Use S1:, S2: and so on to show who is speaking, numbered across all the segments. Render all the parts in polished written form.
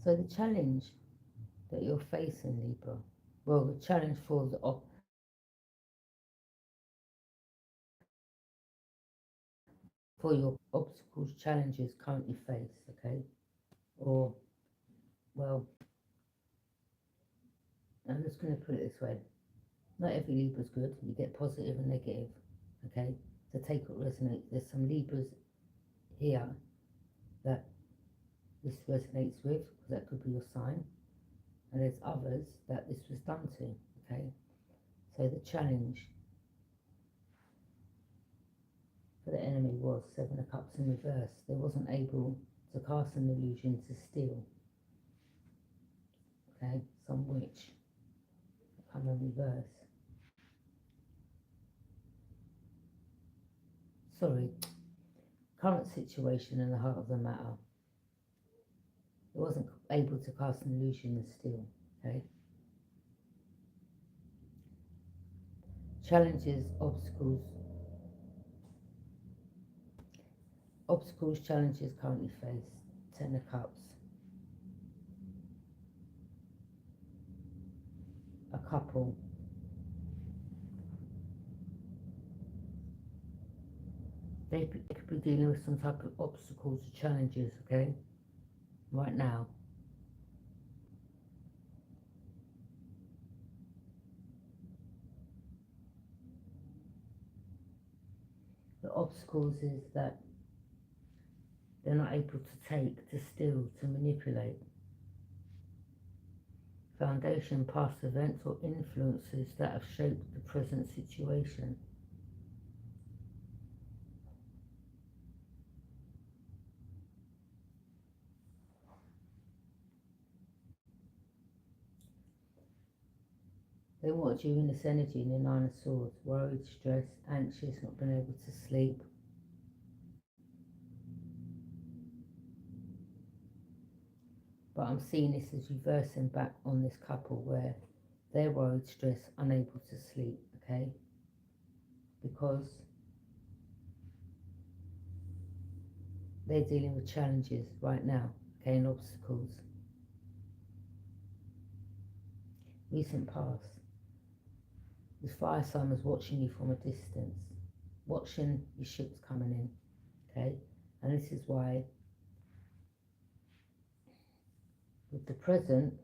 S1: So the challenge that you're facing, Libra, well, the challenge for the for your obstacles, challenges currently face, okay? Or, well, I'm just going to put it this way. Not every Libra's good. You get positive and negative, okay? So take what resonates. There's some Libras here that this resonates with, because that could be your sign. And there's others that this was done to, okay? So the challenge for the enemy was Seven of Cups in reverse. They wasn't able to cast an illusion to steal, okay? Some witch come in reverse. Sorry, current situation in the heart of the matter. It wasn't able to cast an illusion and steal, okay? Challenges, obstacles, challenges currently faced. Ten of Cups. A couple. They could be dealing with some type of obstacles or challenges, okay? Right now. The obstacles is that they're not able to take, to steal, to manipulate. Foundation, past events or influences that have shaped the present situation. They watch you in this energy in the Nine of Swords, worried, stressed, anxious, not being able to sleep. But I'm seeing this as reversing back on this couple where they're worried, stressed, unable to sleep, okay? Because they're dealing with challenges right now, okay, and obstacles. Recent past. This fire sign was watching you from a distance, watching your ships coming in, okay? And this is why, with the present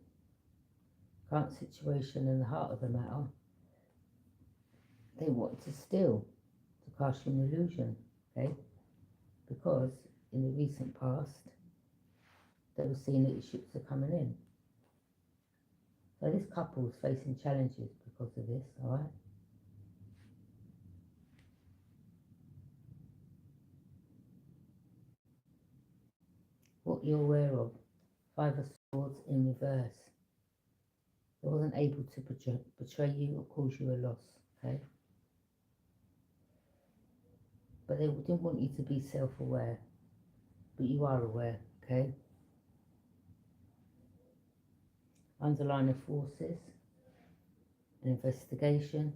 S1: current situation in the heart of the matter, they wanted to steal, to cast you an illusion, okay? Because in the recent past, they were seeing that your ships are coming in. So this couple is facing challenges because of this, alright? What you're aware of, Five of Swords in reverse. They wasn't able to betray you or cause you a loss, okay? But they didn't want you to be self-aware, but you are aware, okay? Underlying forces, an investigation.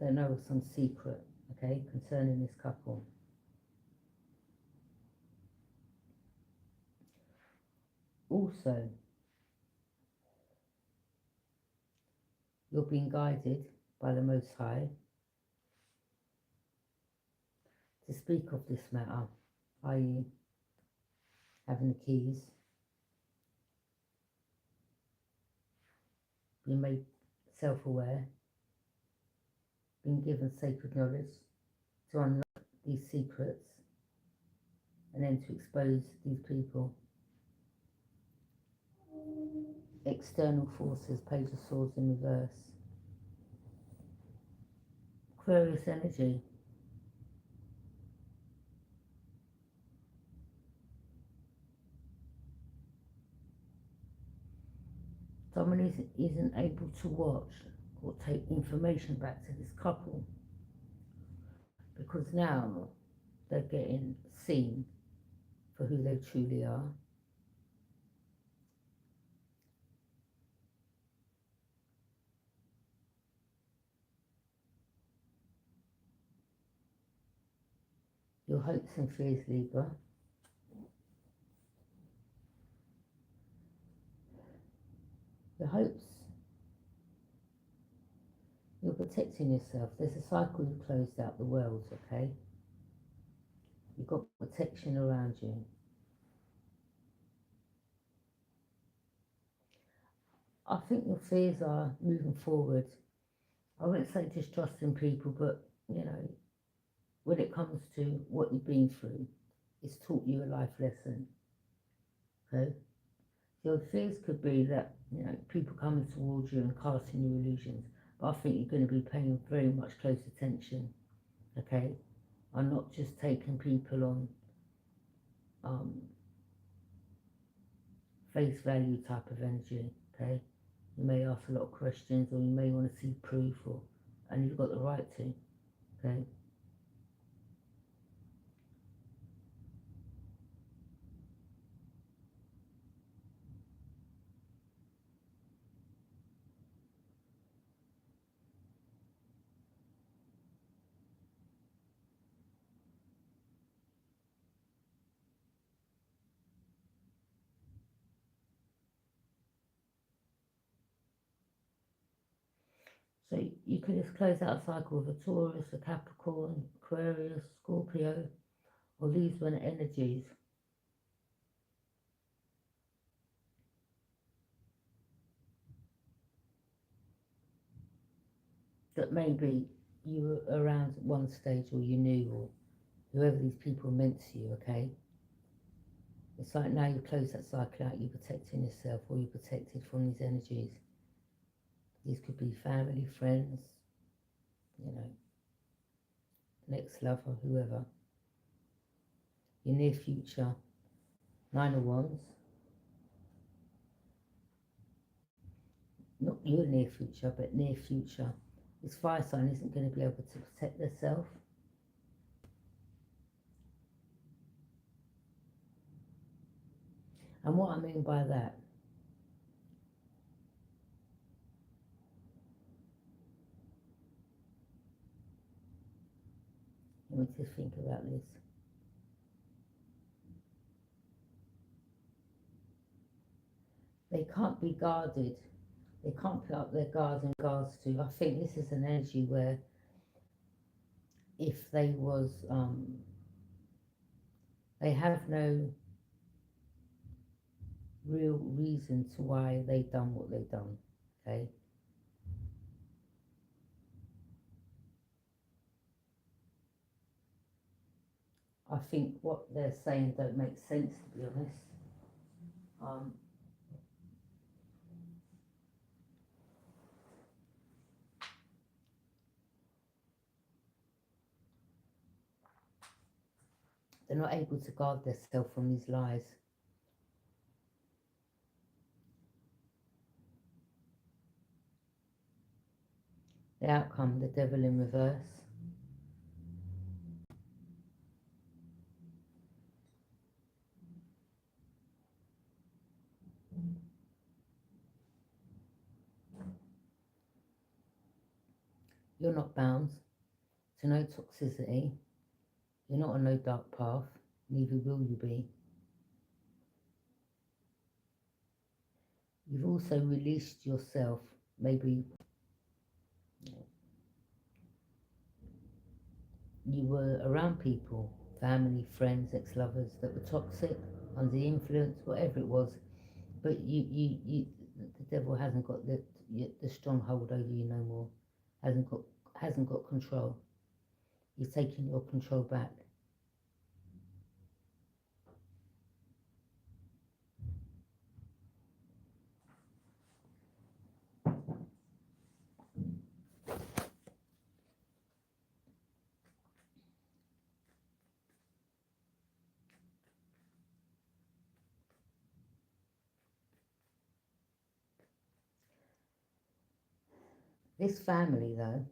S1: They know of some secret, okay, concerning this couple. Also, you're being guided by the Most High to speak of this matter, i.e. having the keys, being made self-aware, being given sacred knowledge to unlock these secrets and then to expose these people. External forces, Page of Swords in reverse. Aquarius energy. Someone isn't able to watch or take information back to this couple because now they're getting seen for who they truly are. Your hopes and fears, Libra. the hopes. You're protecting yourself. There's a cycle you closed out the world, okay? You've got protection around you. I think your fears are moving forward. I wouldn't say distrusting people, but you know, when it comes to what you've been through, it's taught you a life lesson. Okay? Your fears could be that, you know, people coming towards you and casting you illusions. But I think you're going to be paying very much close attention, okay? And not just taking people on face value type of energy, okay? You may ask a lot of questions, or you may want to see proof, or and you've got the right to, okay? So you could just close out a cycle with a Taurus, a Capricorn, Aquarius, Scorpio, or these were energies that maybe you were around at one stage, or you knew, or whoever these people meant to you, okay? It's like now you close that cycle out, you're protecting yourself, or you're protected from these energies. These could be family, friends, you know, next lover, whoever. Your near future. 9 of Wands. Not your near future, but near future. This fire sign isn't going to be able to protect themselves. And what I mean by that, let me just think about this. They can't be guarded. They can't put up their guards in regards to. I think this is an energy where if they was, they have no real reason to why they done what they done. Okay. I think what they're saying don't make sense, to be honest. Um, they're not able to guard themselves from these lies. The outcome, the devil in reverse. You're not bound to no toxicity. You're not on no dark path. Neither will you be. You've also released yourself. Maybe you were around people, family, friends, ex-lovers that were toxic, under the influence, whatever it was. But the devil hasn't got the stronghold over you no more. Hasn't got control. You're taking your control back. This family, though,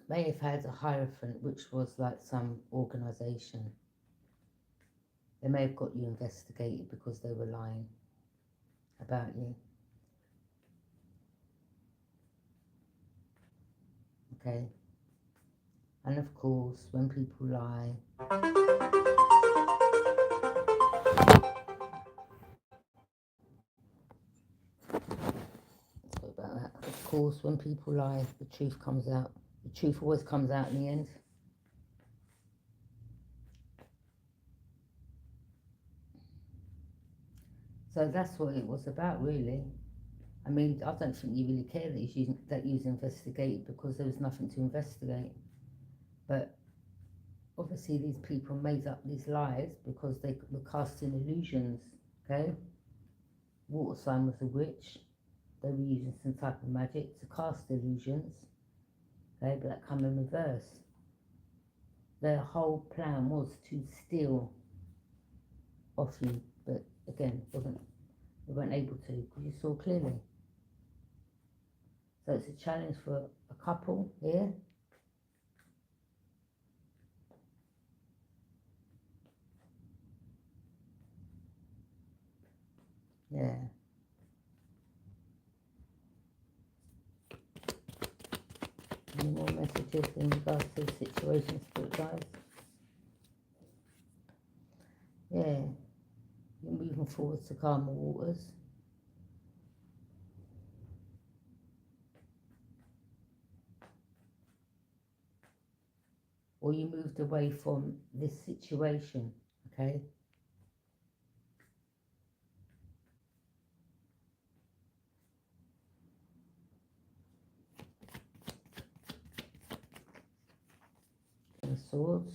S1: may have had a hierophant, which was like some organisation. They may have got you investigated because they were lying about you. Okay? And of course, when people lie, course, when people lie, the truth comes out. The truth always comes out in the end. So that's what it was about, really. I mean, I don't think you really care that you was investigated, because there was nothing to investigate. But obviously these people made up these lies because they were casting illusions, okay? Water sign was a witch. They were using some type of magic to cast illusions, okay? But that come in reverse. Their whole plan was to steal off you, but again, they weren't able to, because you saw clearly. So it's a challenge for a couple here. Yeah. Any more messages in regards to the situation, spirit guys? Yeah. You're moving forwards to calmer waters. Or you moved away from this situation, okay? And swords.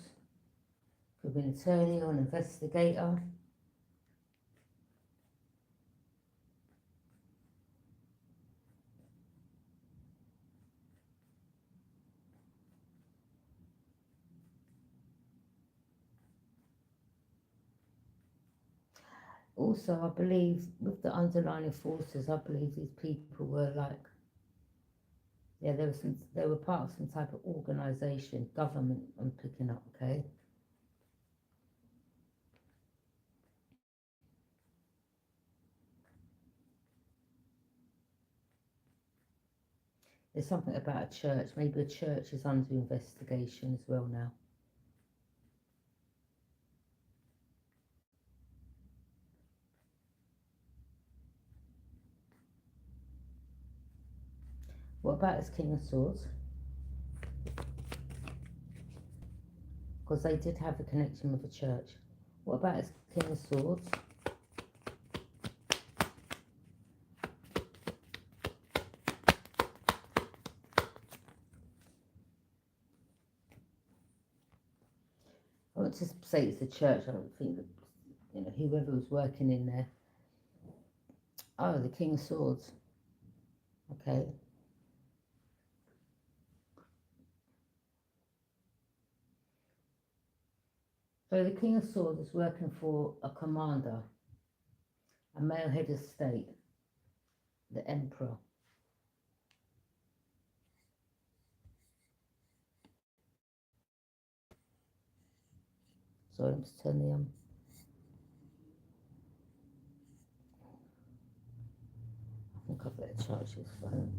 S1: Could be an attorney or an investigator. Also, I believe with the underlying forces, I believe these people were like, yeah, they were part of some type of organisation, government. I'm picking up, okay. There's something about a church. Maybe a church is under investigation as well now. What about his King of Swords? Because they did have a connection with the church. What about his King of Swords? I won't just say it's the church. I don't think that, you know, whoever was working in there. Oh, the King of Swords. Okay. So the King of Swords is working for a commander, a male head of state, the Emperor. Sorry, let's turn the I think I better charge this phone.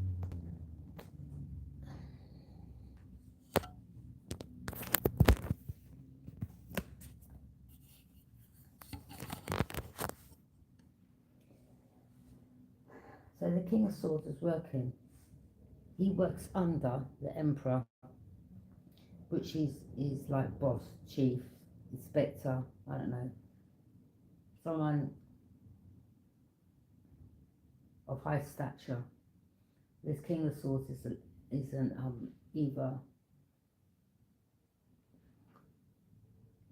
S1: So the King of Swords is working. He works under the Emperor, which is like boss, chief, inspector, I don't know, someone of high stature. This King of Swords is either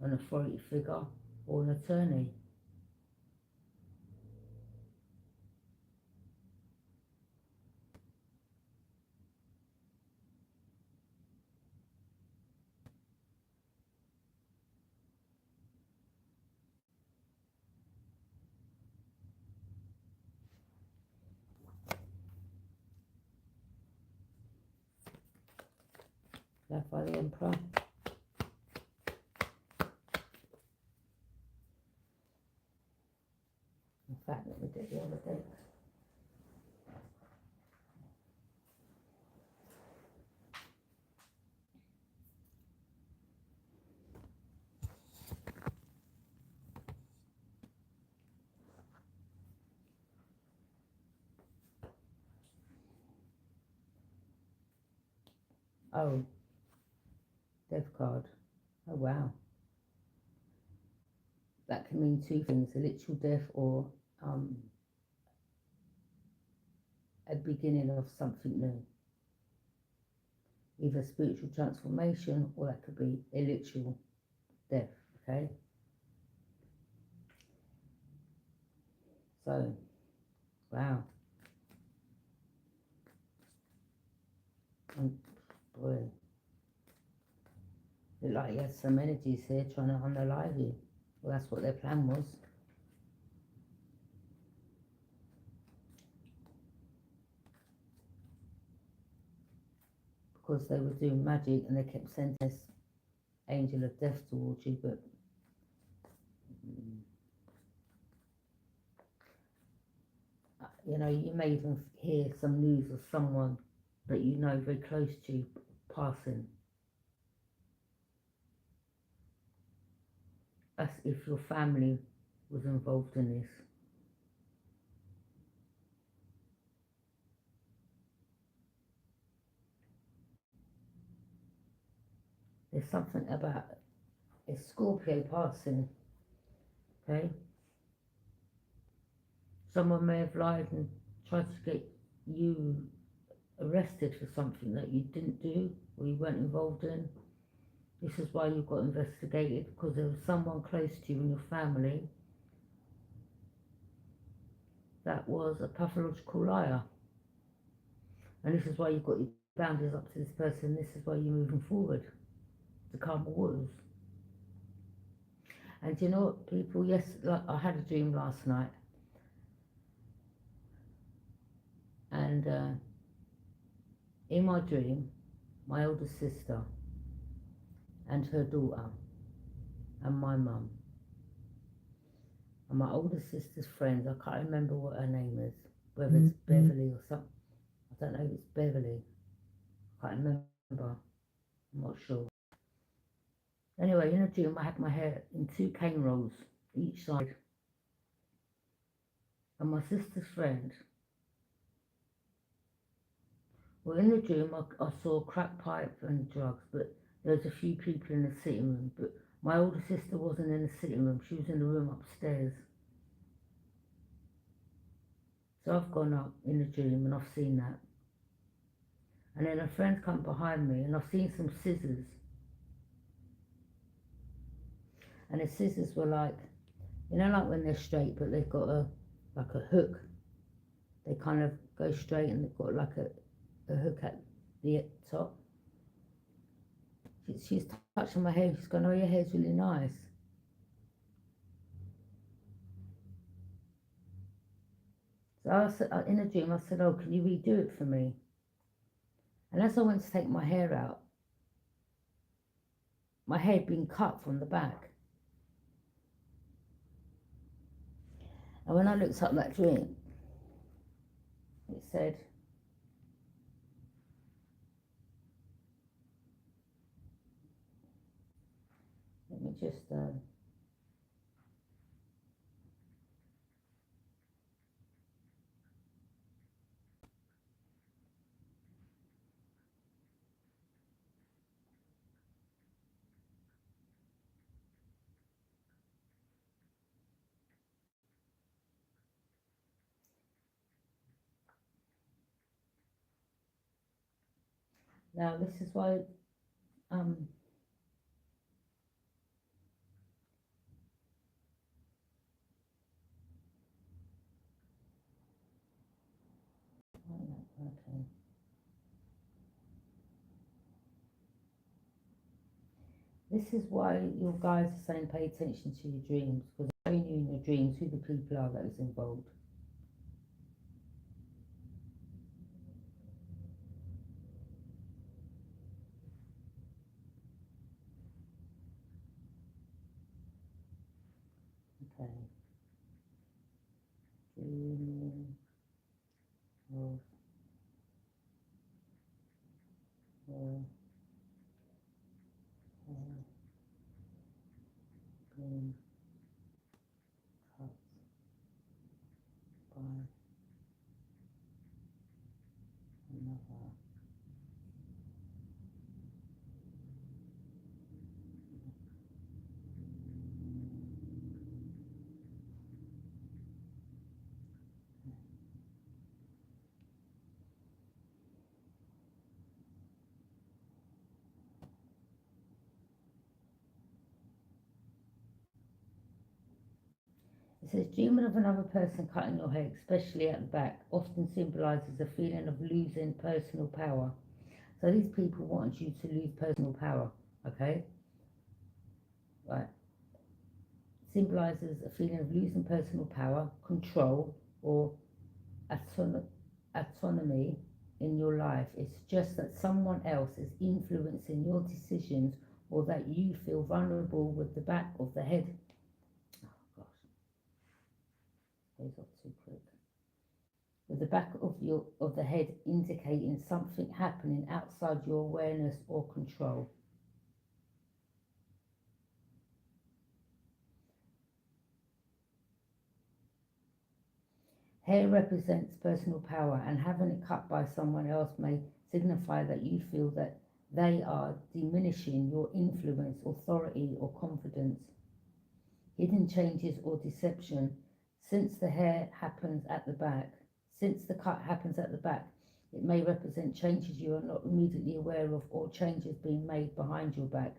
S1: an authority figure or an attorney. Left by the Emperor. In fact, let me get the other deck. Oh, death card. Oh, wow. That can mean two things, a literal death or a beginning of something new. Either spiritual transformation or that could be a literal death, okay? So, wow. Boy, look like he has some energies here trying to unalive you. Well, that's what their plan was. Because they were doing magic and they kept sending this angel of death towards you, but you know, you may even hear some news of someone that you know very close to you passing. As if your family was involved in this. There's something about a Scorpio passing, okay? Someone may have lied and tried to get you arrested for something that you didn't do or you weren't involved in. This is why you got investigated, because there was someone close to you in your family that was a pathological liar. And this is why you've got your boundaries up to this person. This is why you're moving forward to calm the waters. And you know what, people? Yes, like I had a dream last night, and in my dream, my older sister and her daughter and my mum and my older sister's friend. I can't remember what her name is, whether it's Beverly or something. I don't know if it's Beverly. I can't remember. I'm not sure. Anyway, in a dream, I had my hair in two cane rolls each side, and my sister's friend. Well, in the dream, I saw crack pipe and drugs, but there was a few people in the sitting room. But my older sister wasn't in the sitting room; she was in the room upstairs. So I've gone up in the dream and I've seen that. And then a friend come behind me and I've seen some scissors. And the scissors were like, you know, like when they're straight, but they've got like a hook. They kind of go straight and they've got like a hook at the top. She's touching my hair. She's going, oh, your hair's really nice. So I said, in a dream, I said, oh, can you redo it for me? And as I went to take my hair out, my hair had been cut from the back. And when I looked up that dream, it said, let me just, now this is why, um, okay. This is why your guys are saying pay attention to your dreams, because they're showing you in your dreams who the people are that is involved. Okay. Dreaming of her hair being cut by another It says dreaming of another person cutting your hair, especially at the back, often symbolises a feeling of losing personal power. So these people want you to lose personal power, okay? Right. Symbolises a feeling of losing personal power, control, or autonomy in your life. It's just that someone else is influencing your decisions or that you feel vulnerable with the back of the head. Oh gosh, goes off too quick. With the back of the head indicating something happening outside your awareness or control. Hair represents personal power, and having it cut by someone else may signify that you feel that they are diminishing your influence, authority, or confidence. Hidden changes or deception. Since the hair happens at the back, since the cut happens at the back, it may represent changes you are not immediately aware of or changes being made behind your back.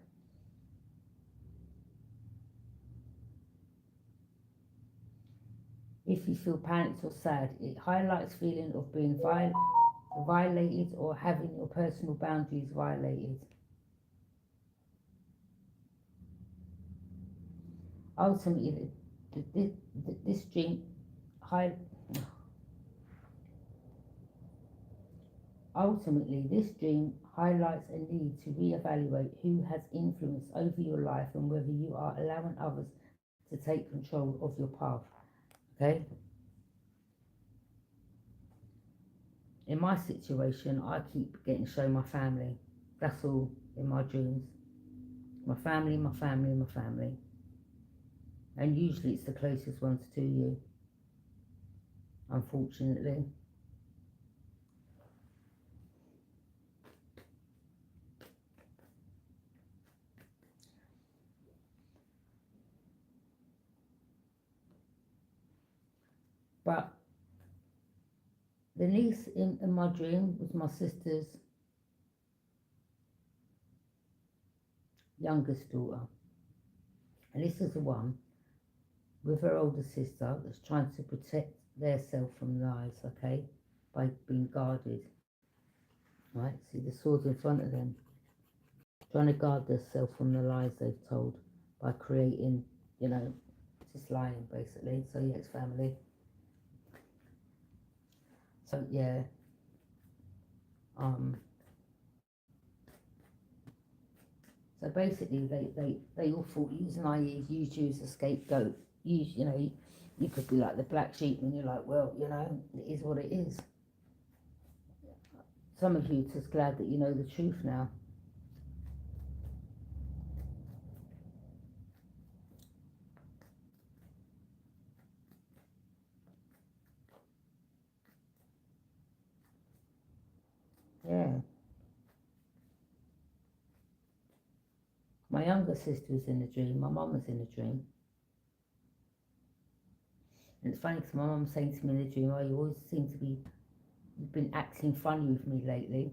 S1: If you feel panicked or sad, it highlights feeling of being violated or having your personal boundaries violated. Ultimately, this dream high, ultimately this dream highlights a need to reevaluate who has influence over your life and whether you are allowing others to take control of your path. Okay. In my situation, I keep getting shown my family. That's all in my dreams. My family, my family, my family. And usually it's the closest ones to you, unfortunately. But the niece in my dream was my sister's youngest daughter. And this is the one with her older sister that's trying to protect their self from lies, okay, by being guarded. Right? See the swords in front of them, trying to guard themselves from the lies they've told by creating, you know, just lying basically. So yeah, it's family. So yeah, um, so basically they all thought you was naive, used you as a scapegoat. You know, you could be like the black sheep, and you're like, well, you know, it is what it is. Some of you are just glad that you know the truth now. Yeah. My younger sister was in a dream. My mum was in a dream. And it's funny because my mum was saying to me in the dream, oh, you always seem to be, you've been acting funny with me lately.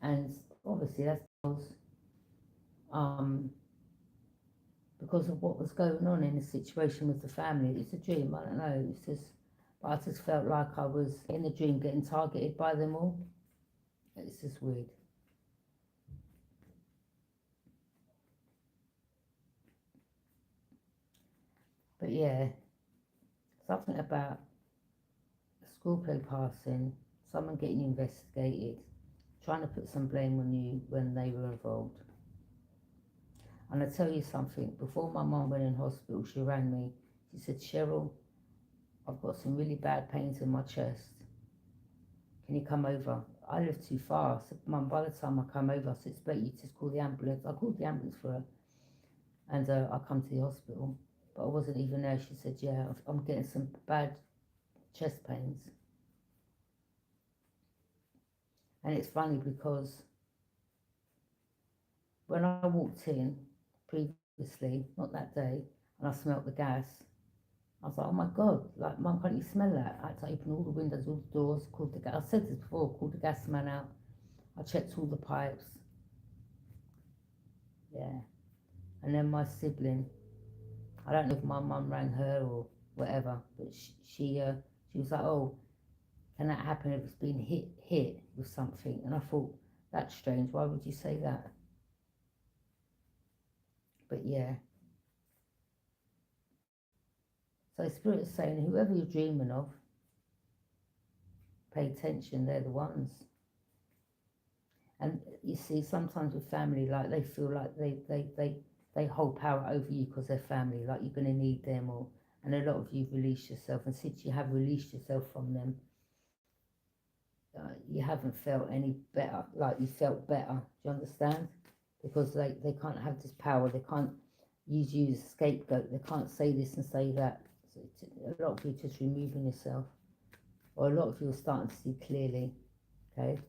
S1: And obviously that's um, because of what was going on in the situation with the family. It's a dream, I don't know. It's just, but I just felt like I was in the dream getting targeted by them all. It's just weird. But yeah, something about a school play passing, someone getting investigated, trying to put some blame on you when they were involved. And I tell you something, before my mum went in hospital, she rang me. She said, Cheryl, I've got some really bad pains in my chest. Can you come over? I live too far. I said, Mum, by the time I come over, I said, it's better you just call the ambulance. I called the ambulance for her and I come to the hospital. But I wasn't even there. She said, yeah, I'm getting some bad chest pains. And it's funny because when I walked in previously, not that day, and I smelt the gas, I was like, oh my God, like, Mum, can't you smell that? I had to open all the windows, all the doors, called the gas. I said this before, called the gas man out. I checked all the pipes. Yeah. And then my sibling, I don't know if my mum rang her or whatever. But she was like, oh, can that happen if it's been hit with something? And I thought, that's strange. Why would you say that? But yeah. So Spirit is saying, whoever you're dreaming of, pay attention. They're the ones. And you see, sometimes with family, like they feel like they hold power over you because they're family. Like you're going to need them, or and a lot of you release yourself. And since you have released yourself from them, you haven't felt any better. Like you felt better. Do you understand? Because they can't have this power. They can't use you as a scapegoat. They can't say this and say that. So a lot of you just removing yourself, or a lot of you are starting to see clearly. Okay.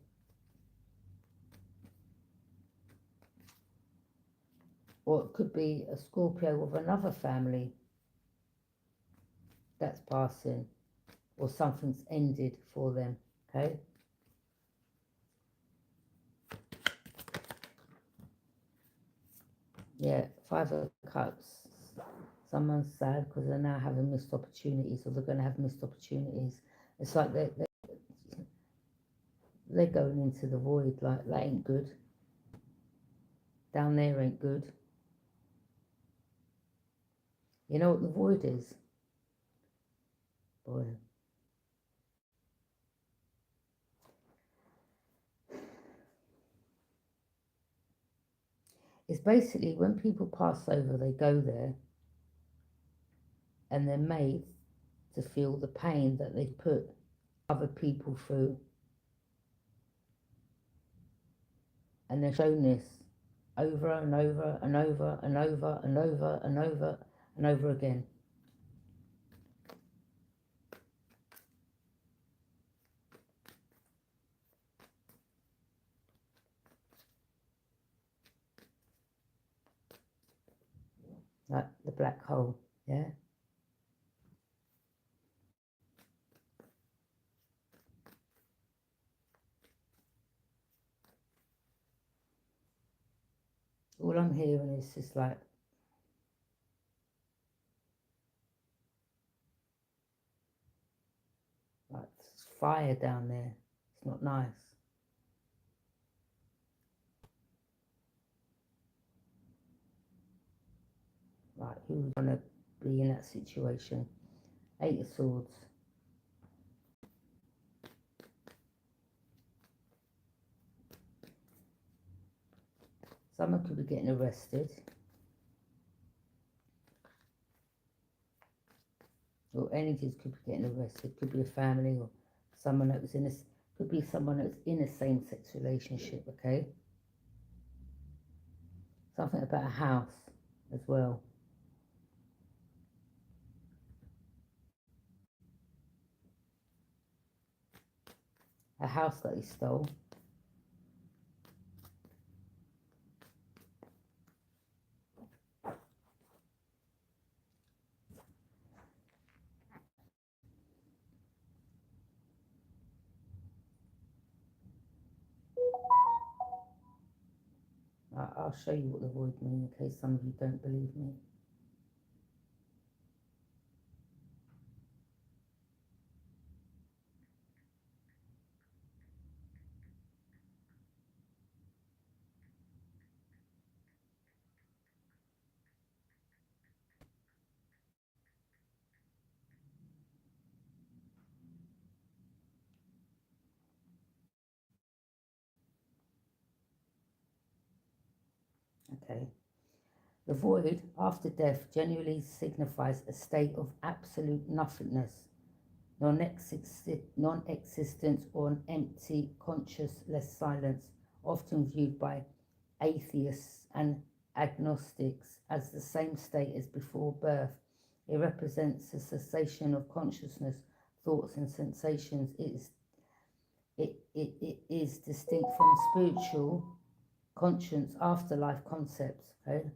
S1: Or it could be a Scorpio of another family that's passing, or something's ended for them. Okay. Yeah, Five of Cups. Someone's sad because they're now having missed opportunities, or they're going to have missed opportunities. It's like they're going into the void. Like that ain't good. Down there ain't good. You know what the void is? Boy. It's basically when people pass over, they go there and they're made to feel the pain that they put other people through. And they're shown this over and over and over and over and over and over and over again. Like the black hole, yeah? All I'm hearing is just like fire down there. It's not nice. Like who's gonna be in that situation? Eight of Swords. Someone could be getting arrested. Or energies could be getting arrested. Could be a family, or someone that was in this. Could be someone that's in a same-sex relationship. Okay. Something about a house as well. A house that he stole. I'll show you what the void means in case some of you don't believe me. Okay. The void after death generally signifies a state of absolute nothingness, non-existence, or an empty, consciousless silence, often viewed by atheists and agnostics as the same state as before birth. It represents a cessation of consciousness, thoughts, and sensations. It is distinct from spiritual conscience afterlife concepts. Okay.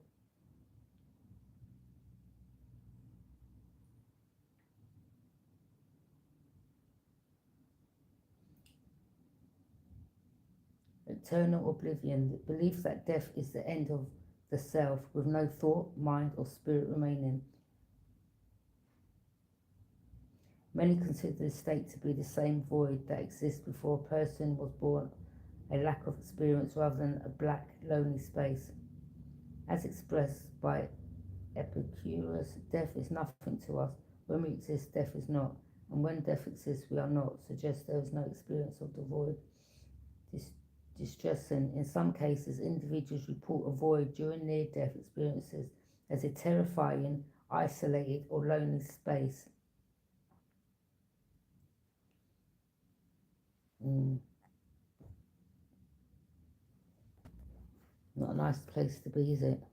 S1: Eternal oblivion, the belief that death is the end of the self, with no thought, mind, or spirit remaining. Many consider this state to be the same void that exists before a person was born, a lack of experience rather than a black, lonely space. As expressed by Epicurus, death is nothing to us. When we exist, death is not. And when death exists, we are not. Suggests there is no experience of the void. Distressing. In some cases, individuals report a void during near-death experiences as a terrifying, isolated, or lonely space. Not a nice place to be, is it?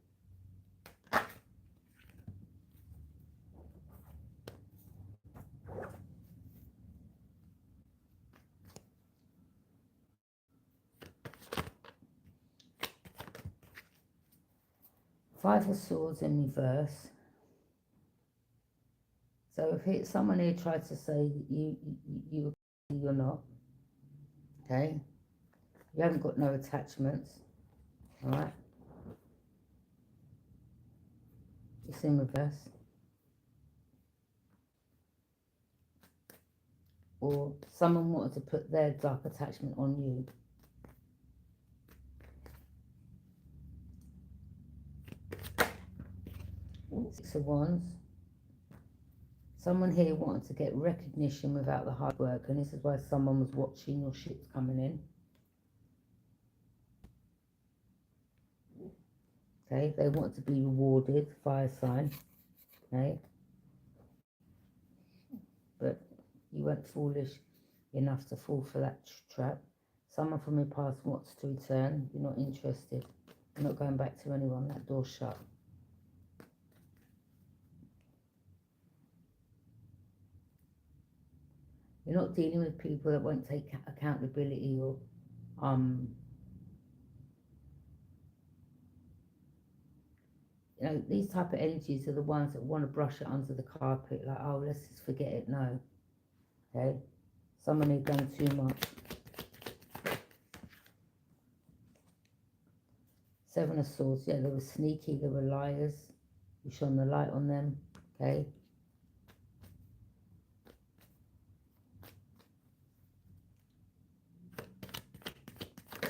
S1: Five of Swords in reverse. So if someone here tried to say that you're not, okay? You haven't got no attachments, all right? It's in reverse. Or someone wanted to put their dark attachment on you. Six of Wands. Someone here wanted to get recognition without the hard work, and this is why someone was watching your ships coming in. Okay, they want to be rewarded, fire sign. Okay, but you weren't foolish enough to fall for that trap. Someone from your past wants to return. You're not interested. You're not going back to anyone. That door's shut. You're not dealing with people that won't take accountability or you know, these type of energies are the ones that want to brush it under the carpet, like, oh, let's just forget it. No. Okay, someone who's done too much. Seven of Swords, yeah, they were sneaky, they were liars. You shone the light on them, okay?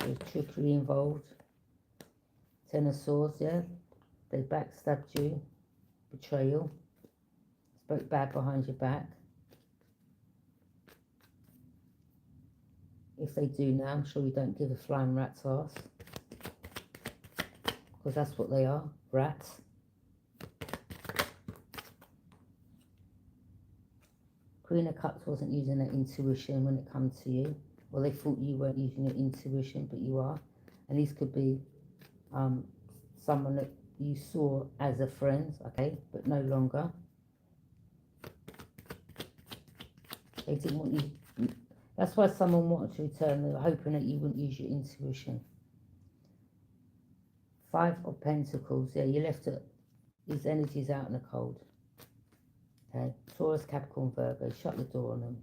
S1: There's trickery involved. Ten of Swords, yeah, they backstabbed you. Betrayal. Spoke bad behind your back. If they do now, I'm sure you don't give a flying rat's ass. Because that's what they are, rats. Queen of Cups wasn't using their intuition when it comes to you. Well, they thought you weren't using your intuition, but you are. And these could be someone that you saw as a friend, okay, but no longer. They didn't want you. That's why someone wanted to return. They were hoping that you wouldn't use your intuition. Five of Pentacles. Yeah, you left these energies out in the cold. Okay, Taurus, Capricorn, Virgo. Shut the door on them.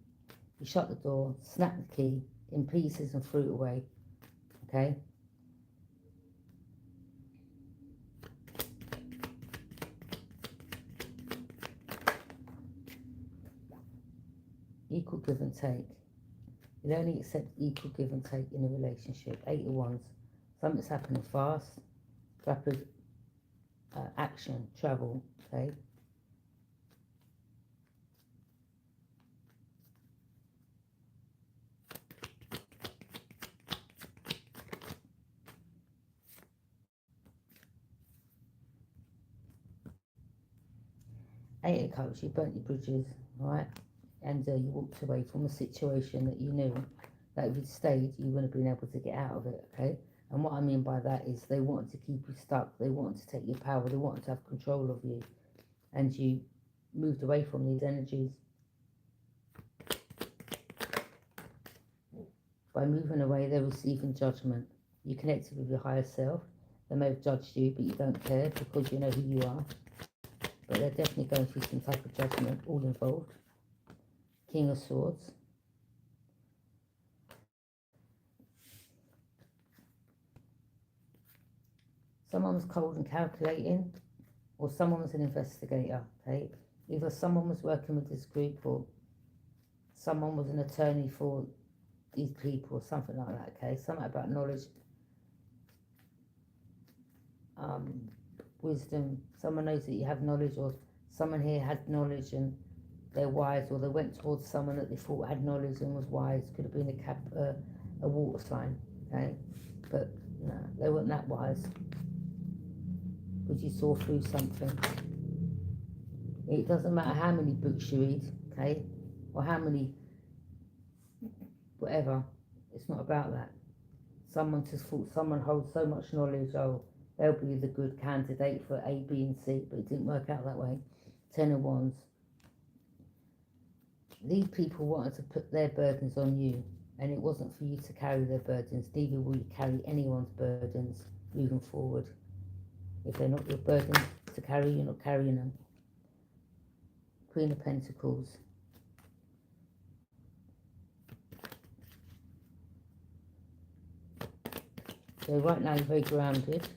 S1: You shut the door, snap the key in pieces and threw it away. Okay. Equal give and take. You'll only accept equal give and take in a relationship. Eight of Wands. Something's happening fast. Rapid action, travel. Okay. Eight of Cups. You burnt your bridges, right? And you walked away from a situation that you knew that if you'd stayed, you wouldn't have been able to get out of it, okay? And what I mean by that is they wanted to keep you stuck. They wanted to take your power. They wanted to have control of you. And you moved away from these energies. By moving away, they're receiving judgment. You connected with your higher self. They may have judged you, but you don't care because you know who you are. But they're definitely going through some type of judgment, all involved. King of Swords. Someone was cold and calculating, or someone was an investigator, okay? Either someone was working with this group, or someone was an attorney for these people or something like that, okay? Something about knowledge, wisdom. Someone knows that you have knowledge, or someone here had knowledge and they're wise, or they went towards someone that they thought had knowledge and was wise. Could have been a water sign, okay? But no, they weren't that wise, because you saw through something. It doesn't matter how many books you read, okay, or how many, whatever. It's not about that. Someone just thought someone holds so much knowledge, oh, they'll be the good candidate for A, B, and C, but it didn't work out that way. 10 of Wands. These people wanted to put their burdens on you, and it wasn't for you to carry their burdens. Neither will you carry anyone's burdens moving forward. If they're not your burden to carry, you're not carrying them. Queen of Pentacles. So right now you're very grounded.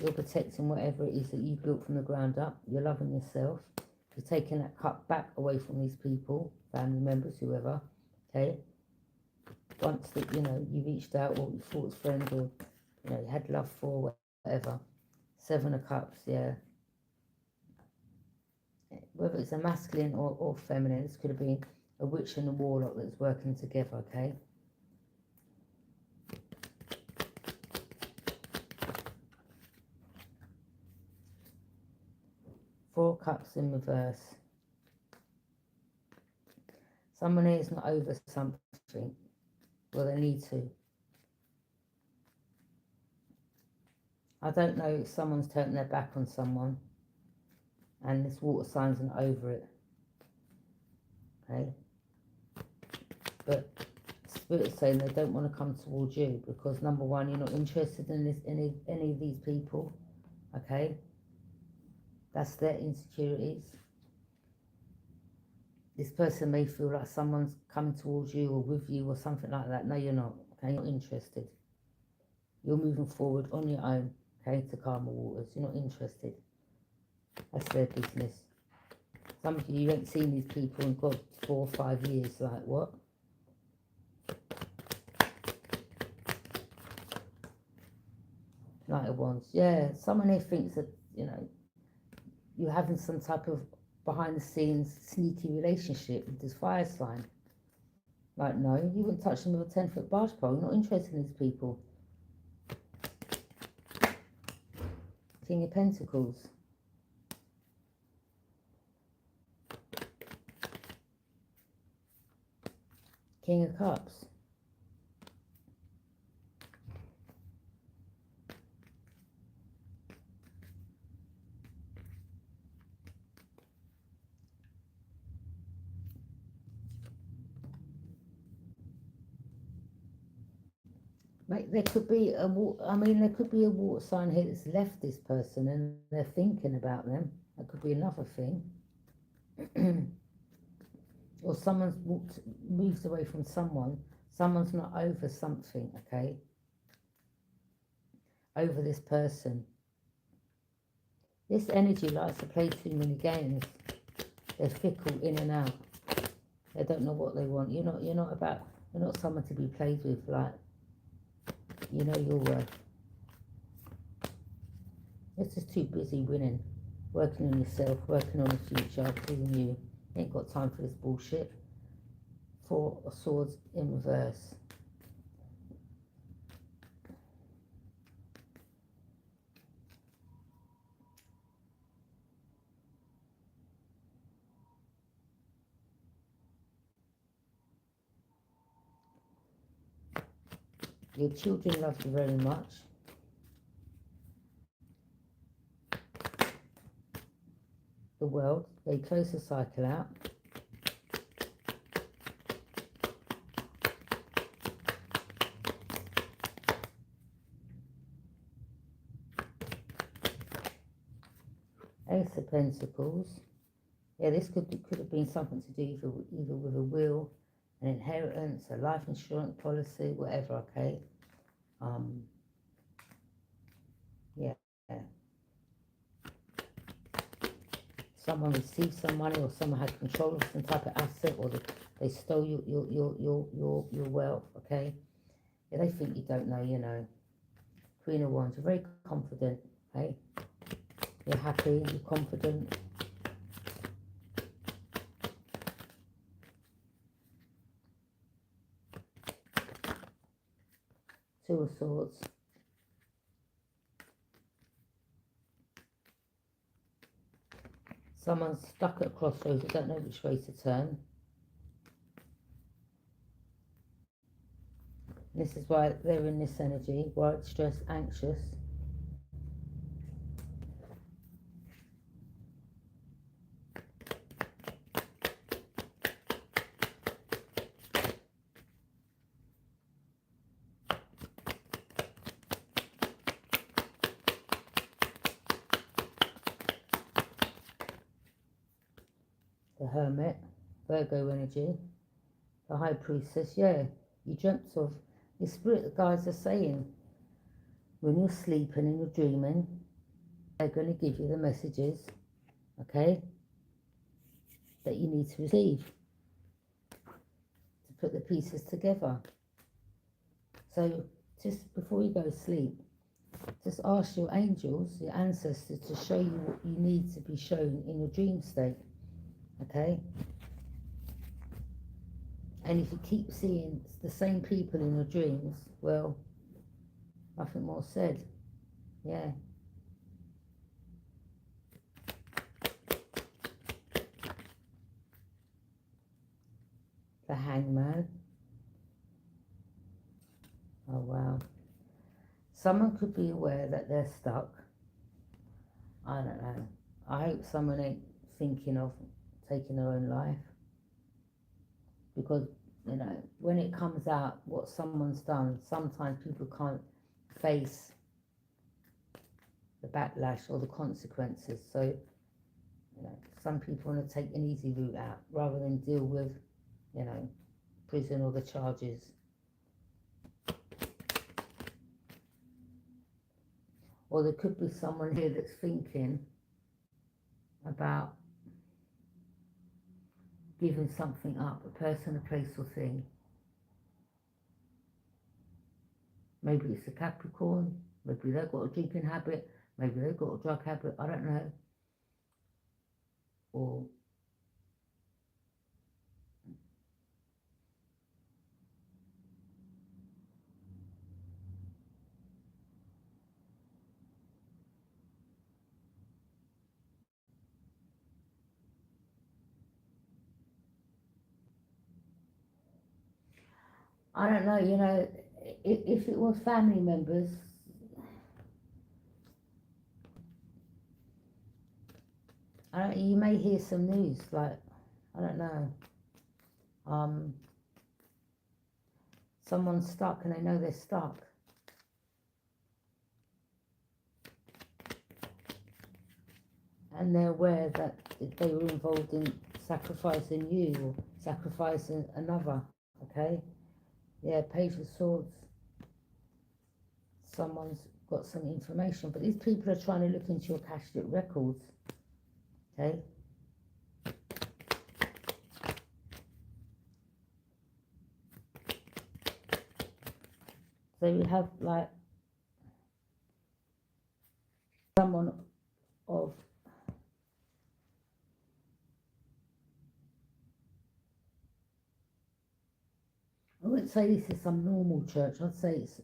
S1: You're protecting whatever it is that you built from the ground up. You're loving yourself. You're taking that cup back away from these people, family members, whoever, okay? Once that, you know, you reached out, or you thought was friends, or, you know, you had love for, whatever. 7 of Cups, yeah. Whether it's a masculine or feminine, this could have been a witch and a warlock that's working together, okay? Four Cups in reverse. Someone here is not over something. Well, they need to. I don't know if someone's turned their back on someone, and this water sign's not over it. Okay? But Spirit's saying they don't want to come towards you because, number one, you're not interested in any of these people. Okay? That's their insecurities. This person may feel like someone's coming towards you or with you or something like that. No, you're not. Okay? You're not interested. You're moving forward on your own. Okay? To calmer waters. You're not interested. That's their business. Some of you ain't seen these people in God 4 or 5 years. Like, what? Knight of Wands. Yeah, someone here thinks that, you know, you're having some type of behind the scenes sneaky relationship with this fire sign. Like, no, you wouldn't touch them with a 10-foot barge pole. You're not interested in these people. King of Pentacles. King of Cups. Mate, there could be a there could be a water sign here that's left this person and they're thinking about them. That could be another thing. Or someone's moved away from someone. Someone's not over something, okay? Over this person. This energy likes to play too many games. They're fickle in and out. They don't know what they want. You're not someone to be played with. Like, you know your worth. It's just too busy winning, working on yourself, working on the future, pleasing you. Ain't got time for this bullshit. 4 of Swords in reverse. Your children love you very much. The World, they close the cycle out. Ace of Pentacles. Yeah, this could have been something to do either with a will, an inheritance, a life insurance policy, whatever, okay? Yeah. someone received some money, or someone had control of some type of asset, or they stole your wealth, okay? Yeah, they think you don't know, you know. Queen of Wands, you're very confident, okay? You're happy, you're confident. Two of Swords. Someone's stuck at a crossroads, they don't know which way to turn. This is why they're in this energy, worried, stressed, anxious. The Hermit, Virgo energy. The High Priestess, yeah, you dreamt of, your spirit guides are saying, when you're sleeping and you're dreaming, they're going to give you the messages, okay, that you need to receive to put the pieces together. So just before you go to sleep, just ask your angels, your ancestors, to show you what you need to be shown in your dream state, okay? And if you keep seeing the same people in your dreams, well, nothing more said. Yeah. The Hangman. Oh, wow. Someone could be aware that they're stuck. I don't know. I hope someone ain't thinking of taking their own life. Because, you know, when it comes out what someone's done, sometimes people can't face the backlash or the consequences. So, you know, some people want to take an easy route out rather than deal with, you know, prison or the charges. Or there could be someone here that's thinking about giving something up, a person, a place or thing. Maybe it's a Capricorn, maybe they've got a drinking habit, maybe they've got a drug habit, I don't know. Or I don't know, you know, if it was family members, you may hear some news, like, I don't know, someone's stuck and they know they're stuck. And they're aware that they were involved in sacrificing you or sacrificing another, okay? Yeah, Page of Swords. Someone's got some information, but these people are trying to look into your Akashic records, okay? So we have like someone of I wouldn't say this is some normal church. I'd say it's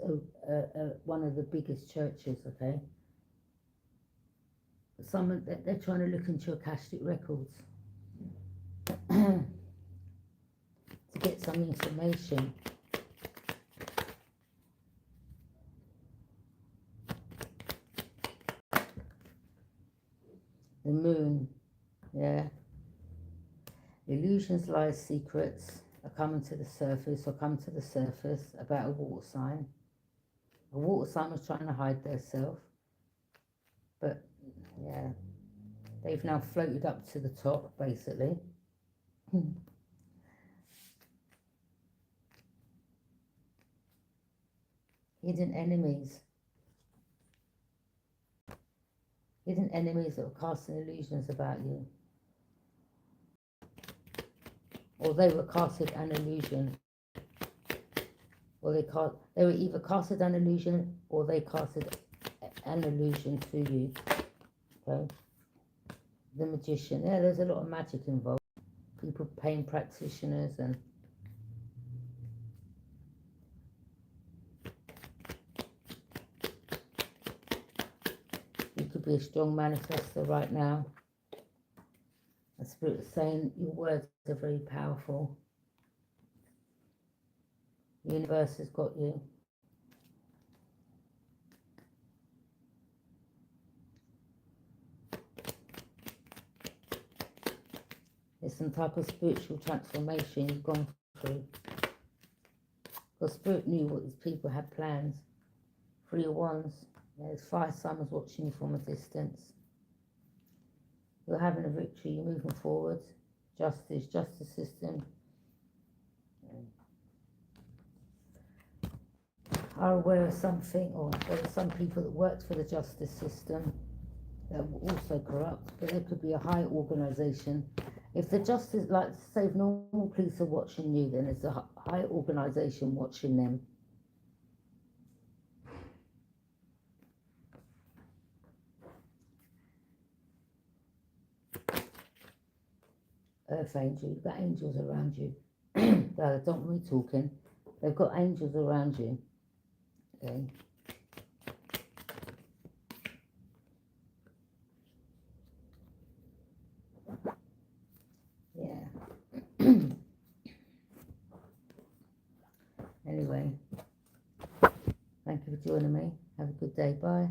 S1: one of the biggest churches, okay? Someone that they're trying to look into your Akashic records to get some information. The Moon, yeah. Illusions, lies, secrets are coming to the surface or come to the surface about a water sign. A water sign was trying to hide themselves, but yeah, they've now floated up to the top, basically. Hidden enemies. Hidden enemies that are casting illusions about you. or they were casted an illusion, or they were either casted an illusion or they casted an illusion to you. Okay, the Magician. Yeah, there's a lot of magic involved. People paying practitioners and you could be a strong manifestor right now. The Spirit is saying your words are very powerful. The universe has got you. There's some type of spiritual transformation you've gone through. Because Spirit knew what these people had plans. 3 of Wands. There's 5 summers watching you from a distance. You're having a victory. You're moving forward. Justice system. Are aware of something, or there are some people that worked for the justice system that were also corrupt, but there could be a high organisation. If the justice, like say, if normal police are watching you, then there's a high organisation watching them. Earth angel, you've got angels around you. Don't want me talking. They've got angels around you. Okay. Yeah. Anyway, thank you for joining me. Have a good day. Bye.